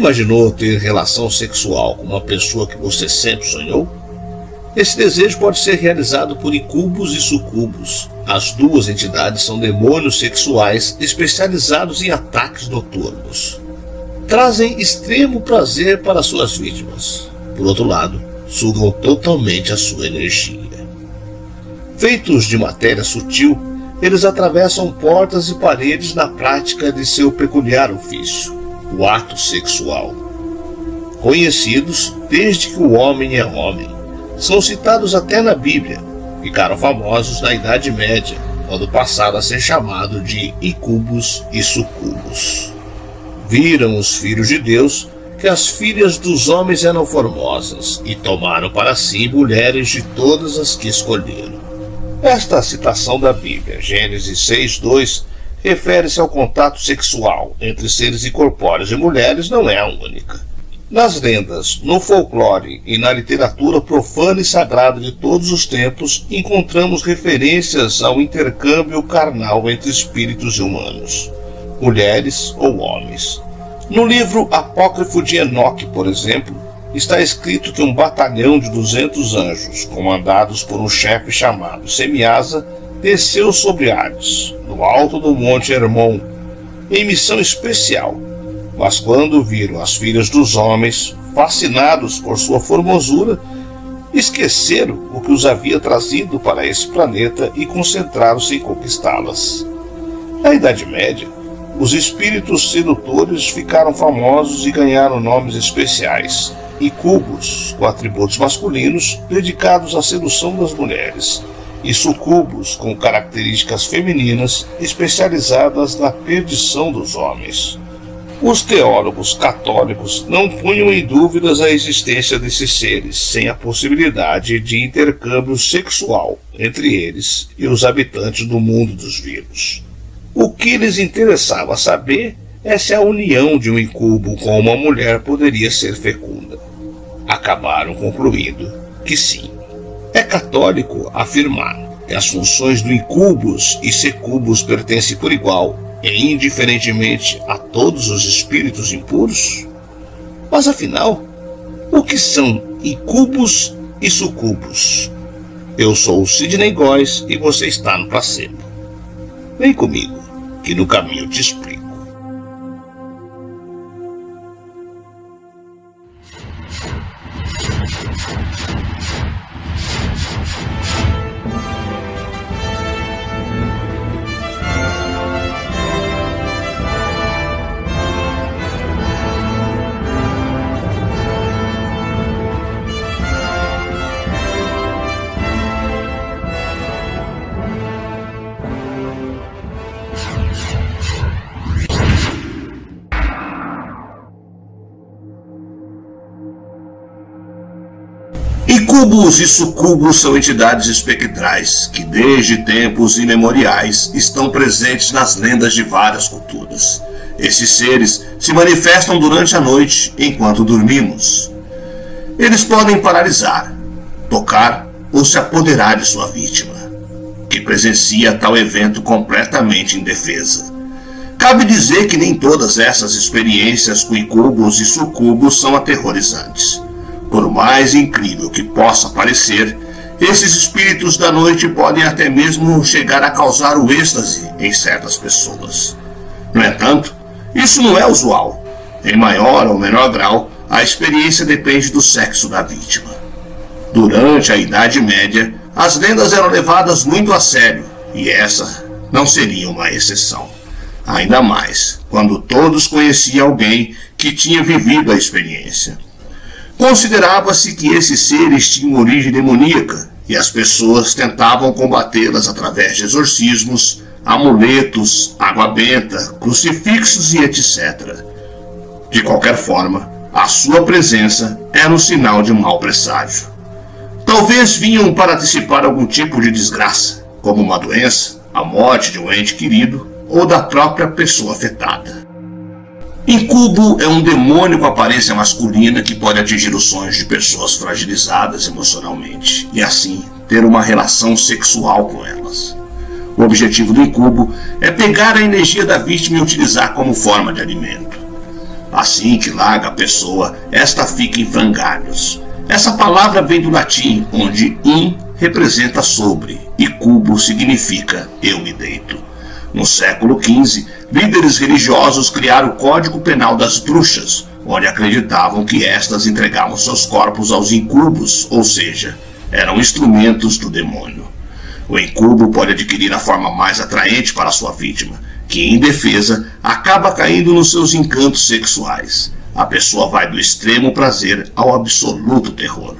imaginou ter relação sexual com uma pessoa que você sempre sonhou? Esse desejo pode ser realizado por incubos e sucubos. As duas entidades são demônios sexuais especializados em ataques noturnos. Trazem extremo prazer para suas vítimas. Por outro lado, sugam totalmente a sua energia. Feitos de matéria sutil, eles atravessam portas e paredes na prática de seu peculiar ofício, o ato sexual. Conhecidos desde que o homem é homem, são citados até na Bíblia. Ficaram famosos na Idade Média, quando passaram a ser chamados de incubos e sucubos. Viram os filhos de Deus que as filhas dos homens eram formosas e tomaram para si mulheres de todas as que escolheram. Esta citação da Bíblia, Gênesis 6:2, refere-se ao contato sexual entre seres incorpóreos e mulheres, não é a única. Nas lendas, no folclore e na literatura profana e sagrada de todos os tempos, encontramos referências ao intercâmbio carnal entre espíritos humanos, mulheres ou homens. No livro apócrifo de Enoque, por exemplo, está escrito que um batalhão de 200 anjos, comandados por um chefe chamado Semiasa, desceu sobre Hades, no alto do Monte Hermon, em missão especial. Mas quando viram as filhas dos homens, fascinados por sua formosura, esqueceram o que os havia trazido para esse planeta e concentraram-se em conquistá-las. Na Idade Média, os espíritos sedutores ficaram famosos e ganharam nomes especiais: incubos, com atributos masculinos, dedicados à sedução das mulheres, e sucubos, com características femininas, especializadas na perdição dos homens. Os teólogos católicos não punham em dúvidas a existência desses seres, sem a possibilidade de intercâmbio sexual entre eles e os habitantes do mundo dos vivos. O que lhes interessava saber é se a união de um incubo com uma mulher poderia ser fecunda. Acabaram concluindo que sim. É católico afirmar que as funções do incubus e secubus pertencem por igual e indiferentemente a todos os espíritos impuros? Mas afinal, o que são incubus e sucubus? Eu sou o Sidney Góes e você está no Placebo. Vem comigo, que no caminho te explico. Incubos e sucubos são entidades espectrais que, desde tempos imemoriais, estão presentes nas lendas de várias culturas. Esses seres se manifestam durante a noite, enquanto dormimos. Eles podem paralisar, tocar ou se apoderar de sua vítima, que presencia tal evento completamente indefesa. Cabe dizer que nem todas essas experiências com incubos e sucubos são aterrorizantes. Por mais incrível que possa parecer, esses espíritos da noite podem até mesmo chegar a causar o êxtase em certas pessoas. No entanto, isso não é usual. Em maior ou menor grau, a experiência depende do sexo da vítima. Durante a Idade Média, as lendas eram levadas muito a sério, e essa não seria uma exceção. Ainda mais quando todos conheciam alguém que tinha vivido a experiência. Considerava-se que esses seres tinham origem demoníaca e as pessoas tentavam combatê-las através de exorcismos, amuletos, água benta, crucifixos e etc. De qualquer forma, a sua presença era um sinal de um mau presságio. Talvez vinham para antecipar algum tipo de desgraça, como uma doença, a morte de um ente querido ou da própria pessoa afetada. Incubo é um demônio com aparência masculina que pode atingir os sonhos de pessoas fragilizadas emocionalmente e assim ter uma relação sexual com elas. O objetivo do incubo é pegar a energia da vítima e utilizar como forma de alimento. Assim que larga a pessoa, esta fica em frangalhos. Essa palavra vem do latim, onde in representa sobre e cubo significa eu me deito. No século XV, líderes religiosos criaram o Código Penal das Bruxas, onde acreditavam que estas entregavam seus corpos aos incubos, ou seja, eram instrumentos do demônio. O incubo pode adquirir a forma mais atraente para sua vítima, que, em defesa, acaba caindo nos seus encantos sexuais. A pessoa vai do extremo prazer ao absoluto terror.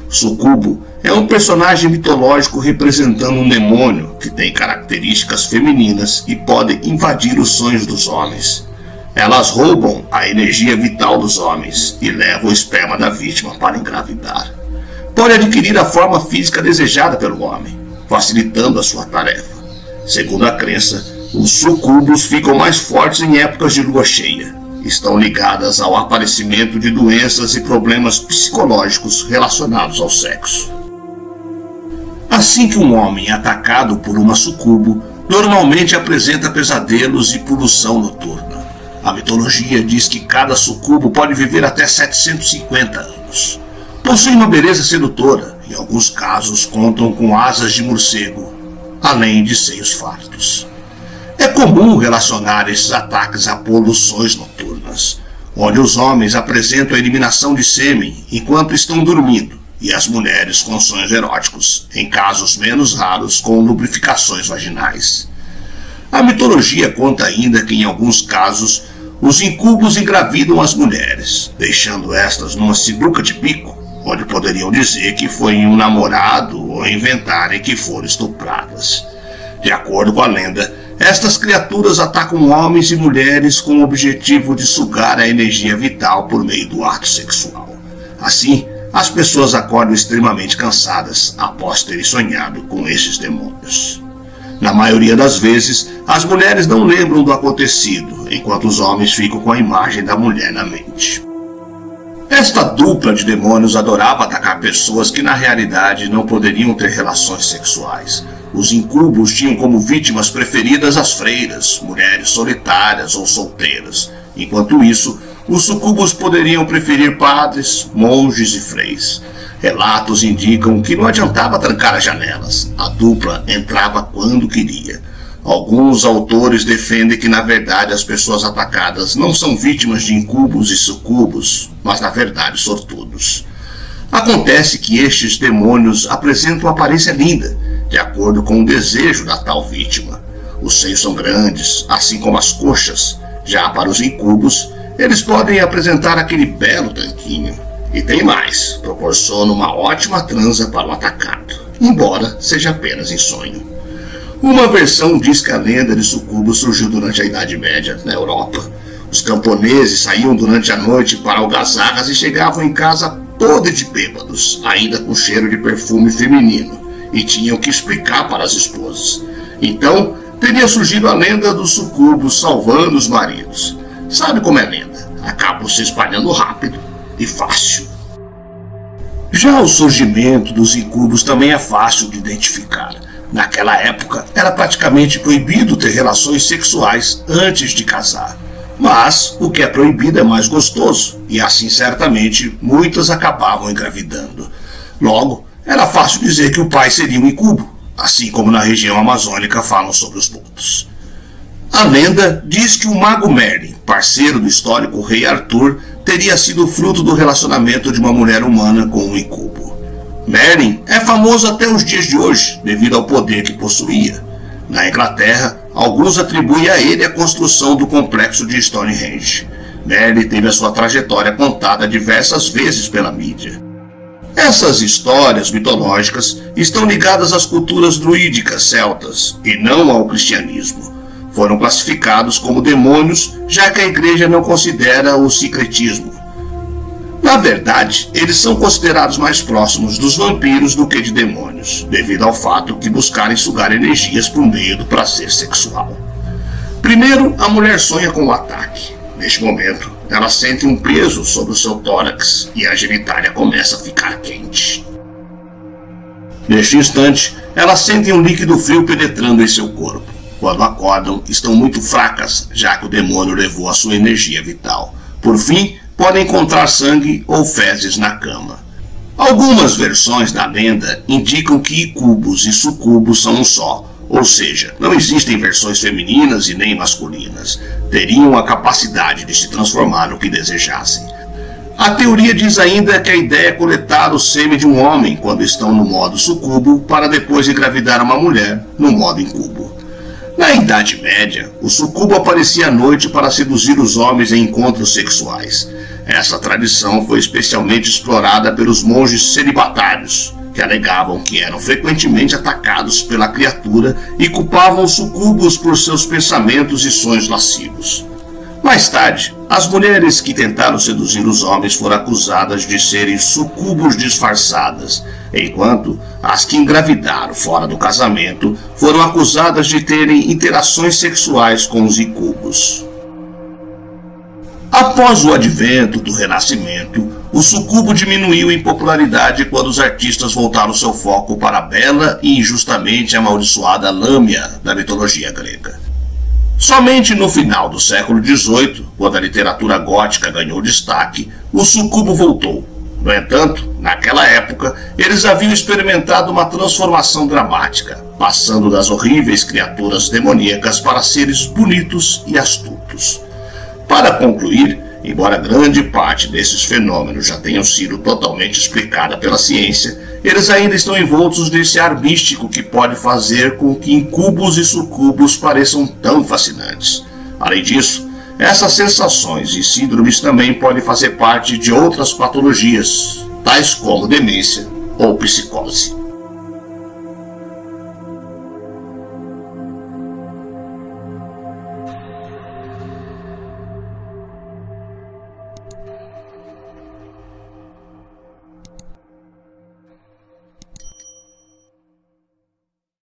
Sucubo é um personagem mitológico representando um demônio que tem características femininas e pode invadir os sonhos dos homens. Elas roubam a energia vital dos homens e levam o esperma da vítima para engravidar. Pode adquirir a forma física desejada pelo homem, facilitando a sua tarefa. Segundo a crença, os sucubos ficam mais fortes em épocas de lua cheia. Estão ligadas ao aparecimento de doenças e problemas psicológicos relacionados ao sexo. Assim que um homem é atacado por uma sucubo, normalmente apresenta pesadelos e poluição noturna. A mitologia diz que cada sucubo pode viver até 750 anos. Possui uma beleza sedutora, em alguns casos contam com asas de morcego, além de seios fartos. É comum relacionar esses ataques a poluições noturnas, onde os homens apresentam a eliminação de sêmen enquanto estão dormindo, e as mulheres com sonhos eróticos, em casos menos raros com lubrificações vaginais. A mitologia conta ainda que, em alguns casos, os incubos engravidam as mulheres, deixando estas numa sinuca de bico, onde poderiam dizer que foi em um namorado ou inventarem que foram estupradas. De acordo com a lenda, estas criaturas atacam homens e mulheres com o objetivo de sugar a energia vital por meio do ato sexual. Assim, as pessoas acordam extremamente cansadas após terem sonhado com esses demônios. Na maioria das vezes, as mulheres não lembram do acontecido, enquanto os homens ficam com a imagem da mulher na mente. Esta dupla de demônios adorava atacar pessoas que na realidade não poderiam ter relações sexuais. Os incubos tinham como vítimas preferidas as freiras, mulheres solitárias ou solteiras. Enquanto isso, os sucubos poderiam preferir padres, monges e freis. Relatos indicam que não adiantava trancar as janelas. A dupla entrava quando queria. Alguns autores defendem que na verdade as pessoas atacadas não são vítimas de incubos e sucubos, mas na verdade sortudos. Acontece que estes demônios apresentam uma aparência linda, de acordo com o desejo da tal vítima. Os seios são grandes, assim como as coxas. Já para os incubos, eles podem apresentar aquele belo tanquinho. E tem mais, proporciona uma ótima transa para o atacado, embora seja apenas em sonho. Uma versão diz que a lenda de sucubo surgiu durante a Idade Média, na Europa. Os camponeses saíam durante a noite para algazarras e chegavam em casa todos de bêbados, ainda com cheiro de perfume feminino, e tinham que explicar para as esposas. Então, teria surgido a lenda dos sucubos salvando os maridos. Sabe como é lenda? Acabam se espalhando rápido e fácil. Já o surgimento dos incubos também é fácil de identificar. Naquela época, era praticamente proibido ter relações sexuais antes de casar. Mas o que é proibido é mais gostoso, e assim certamente muitas acabavam engravidando. Logo, era fácil dizer que o pai seria um incubo, assim como na região amazônica falam sobre os botos. A lenda diz que o mago Merlin, parceiro do histórico rei Arthur, teria sido fruto do relacionamento de uma mulher humana com um incubo. Merlin é famoso até os dias de hoje, devido ao poder que possuía. Na Inglaterra, alguns atribuem a ele a construção do complexo de Stonehenge. Merlin teve a sua trajetória contada diversas vezes pela mídia. Essas histórias mitológicas estão ligadas às culturas druídicas celtas e não ao cristianismo. Foram classificados como demônios, já que a igreja não considera o sincretismo. Na verdade, eles são considerados mais próximos dos vampiros do que de demônios, devido ao fato de buscarem sugar energias por meio do prazer sexual. Primeiro, a mulher sonha com o ataque. Neste momento, ela sente um peso sobre o seu tórax e a genitália começa a ficar quente. Neste instante, elas sentem um líquido frio penetrando em seu corpo. Quando acordam, estão muito fracas, já que o demônio levou a sua energia vital. Por fim, podem encontrar sangue ou fezes na cama. Algumas versões da lenda indicam que incubos e sucubos são um só, ou seja, não existem versões femininas e nem masculinas. Teriam a capacidade de se transformar no que desejassem. A teoria diz ainda que a ideia é coletar o sêmen de um homem quando estão no modo sucubo para depois engravidar uma mulher no modo incubo. Na Idade Média, o sucubo aparecia à noite para seduzir os homens em encontros sexuais. Essa tradição foi especialmente explorada pelos monges celibatários, que alegavam que eram frequentemente atacados pela criatura e culpavam os sucubos por seus pensamentos e sonhos lascivos. Mais tarde, as mulheres que tentaram seduzir os homens foram acusadas de serem sucubos disfarçadas, enquanto as que engravidaram fora do casamento foram acusadas de terem interações sexuais com os incubos. Após o advento do Renascimento, o sucubo diminuiu em popularidade quando os artistas voltaram seu foco para a bela e injustamente amaldiçoada Lâmia da mitologia grega. Somente no final do século XVIII, quando a literatura gótica ganhou destaque, o sucubo voltou. No entanto, naquela época, eles haviam experimentado uma transformação dramática, passando das horríveis criaturas demoníacas para seres bonitos e astutos. Para concluir, embora grande parte desses fenômenos já tenham sido totalmente explicada pela ciência, eles ainda estão envoltos nesse ar místico que pode fazer com que incubos e sucubos pareçam tão fascinantes. Além disso, essas sensações e síndromes também podem fazer parte de outras patologias, tais como demência ou psicose.